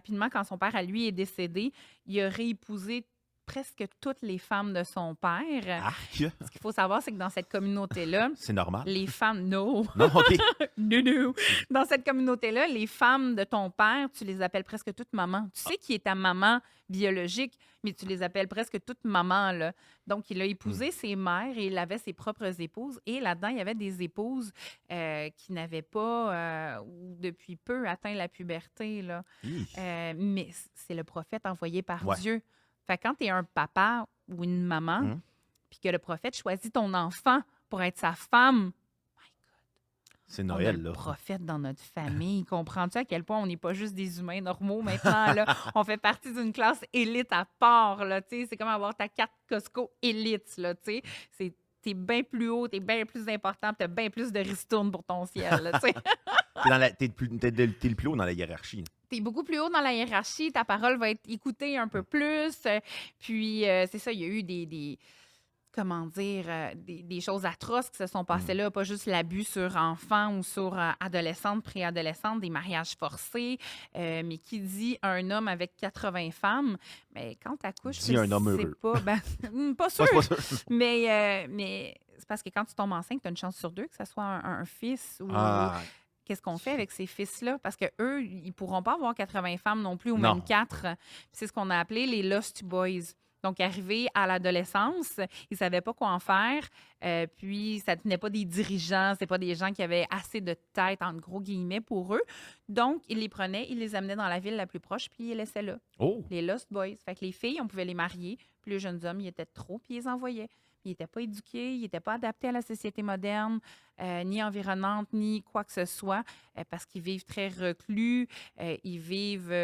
rapidement, quand son père, à lui, est décédé, il a réépousé presque toutes les femmes de son père. Arc! Ce qu'il faut savoir, c'est que dans cette communauté-là, C'est normal. les femmes, non, Non, OK. non, non. Dans cette communauté-là, les femmes de ton père, tu les appelles presque toutes maman. Tu sais qui est ta maman biologique, mais tu les appelles presque toutes maman, là. Donc, il a épousé ses mères et il avait ses propres épouses. Et là-dedans, il y avait des épouses qui n'avaient pas, ou depuis peu, atteint la puberté, là. Hi. Mais c'est le prophète envoyé par Ouais. Dieu. Fait que quand tu es un papa ou une maman, Hum. puis que le prophète choisit ton enfant pour être sa femme, C'est on a Noël, le là. prophète dans notre famille. Comprends-tu à quel point on n'est pas juste des humains normaux maintenant, là? On fait partie d'une classe élite à part, là, tu sais. C'est comme avoir ta carte Costco élite, là, tu sais. T'es bien plus haut, t'es bien plus important, t'as bien plus de ristournes pour ton ciel, là, tu sais. T'es le plus haut dans la hiérarchie. T'es beaucoup plus haut dans la hiérarchie, ta parole va être écoutée un peu plus. Puis, c'est ça, il y a eu comment dire, des choses atroces qui se sont passées là, pas juste l'abus sur enfants ou sur adolescentes, préadolescentes, des mariages forcés, mais qui dit un homme avec 80 femmes, mais quand t'accouches, Dit un homme c'est heureux. pas, pas sûr, Ouais, c'est pas sûr. mais c'est parce que quand tu tombes enceinte, t'as une chance sur deux que ce soit un fils ou... Ah, Qu'est-ce qu'on fait avec ces fils-là? Parce qu'eux, ils pourront pas avoir 80 femmes non plus, ou non. même 4. C'est ce qu'on a appelé les Lost Boys. Donc, arrivés à l'adolescence, ils savaient pas quoi en faire. Puis, ça tenait pas des dirigeants, c'est pas des gens qui avaient assez de tête, entre gros guillemets, pour eux. Donc, ils les prenaient, ils les amenaient dans la ville la plus proche, puis ils les laissaient là. Oh! Les Lost Boys. Fait que les filles, on pouvait les marier, puis les jeunes hommes, ils étaient trop, puis ils les envoyaient. Ils n'étaient pas éduqués, ils n'étaient pas adaptés à la société moderne, ni environnante, ni quoi que ce soit, parce qu'ils vivent très reclus, ils vivent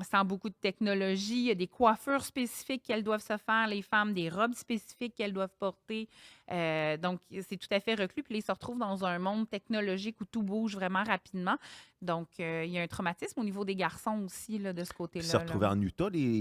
sans beaucoup de technologie. Il y a des coiffures spécifiques qu'elles doivent se faire, les femmes, des robes spécifiques qu'elles doivent porter. Donc, c'est tout à fait reclus. Puis là, ils se retrouvent dans un monde technologique où tout bouge vraiment rapidement. Donc, il y a un traumatisme au niveau des garçons aussi, là, de ce Puis côté-là. se retrouver Là. en Utah, les